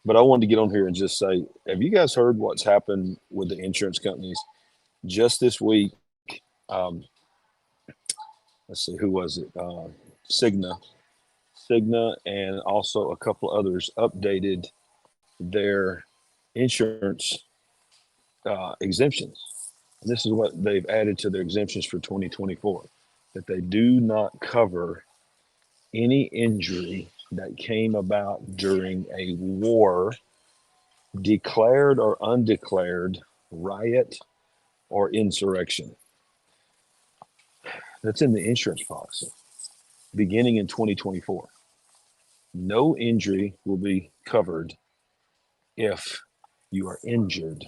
But I wanted to get on here and just say, have you guys heard what's happened with the insurance companies just this week? Um, let's see, who was it? Cigna, Cigna, and also a couple others updated their insurance exemptions. And this is what they've added to their exemptions for 2024, that they do not cover any injury that came about during a war, declared or undeclared, riot, or insurrection. That's in the insurance policy beginning in 2024. No injury will be covered if you are injured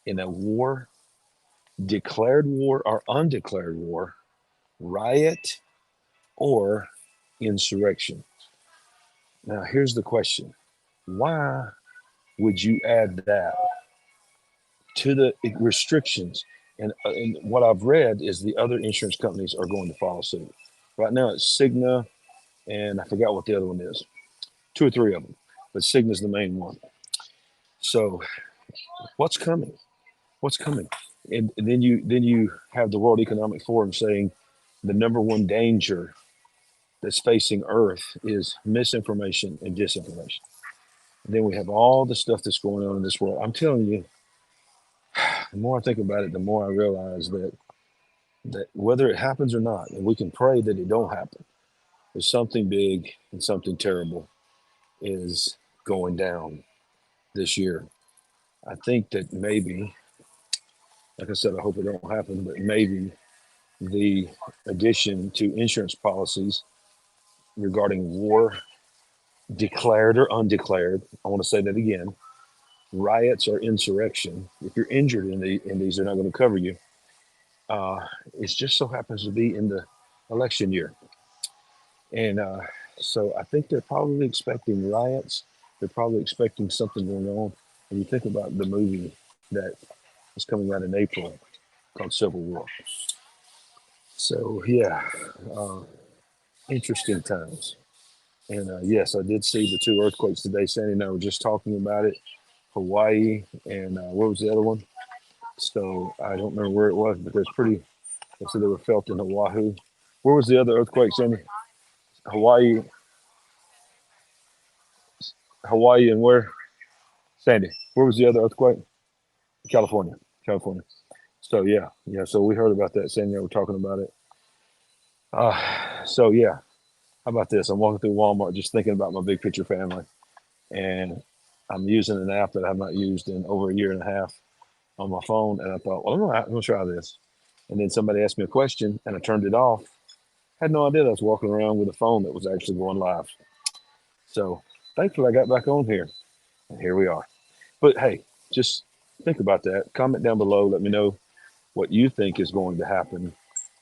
in a war, declared war or undeclared war, riot, or insurrection. Now, here's the question: why would you add that to the restrictions? And what I've read is the other insurance companies are going to follow suit. Right now, it's Cigna, and I forgot what the other one is. Two or three of them, but Cigna's the main one. So, what's coming? What's coming? And then you have the World Economic Forum saying the number one danger that's facing Earth is misinformation and disinformation. And then we have all the stuff that's going on in this world. I'm telling you, the more I think about it, the more I realize that whether it happens or not, and we can pray that it don't happen, there's something big and something terrible is going down this year. I think that maybe, like I said, I hope it don't happen, but maybe the addition to insurance policies regarding war, declared or undeclared, I want to say that again, riots or insurrection, if you're injured in these, they're not going to cover you. Uh, it just so happens to be in the election year. And so I think they're probably expecting riots. They're probably expecting something going on. And you think about the movie that is coming out in April called Civil War. So, yeah, uh, interesting times. And yes, I did see the two earthquakes today. Sandy and I were just talking about it. Hawaii and where was the other one? So I don't remember where it was, but there's pretty. They said they were felt in Oahu. Where was the other earthquake, Sandy? Hawaii, Hawaii, and where? Sandy. Where was the other earthquake? California, California. So yeah, yeah. So we heard about that. Sandy and I were talking about it. So yeah. How about this? I'm walking through Walmart, just thinking about my big picture family, and I'm using an app that I've not used in over a year and a half on my phone. And I thought, well, I'm gonna try this. And then somebody asked me a question, and I turned it off. Had no idea that I was walking around with a phone that was actually going live. So thankfully, I got back on here, and here we are. But hey, just think about that. Comment down below. Let me know what you think is going to happen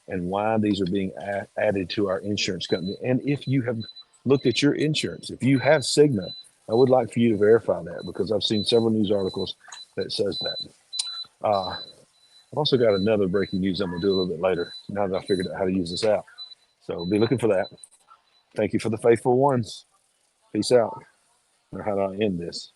and why these are being added to our insurance company. And if you have looked at your insurance, if you have Cigna, I would like for you to verify that because I've seen several news articles that says that. Uh, I've also got another breaking news I'm going to do a little bit later now that I figured out how to use this app. So be looking for that. Thank you for the faithful ones. Peace out. Or how do I end this?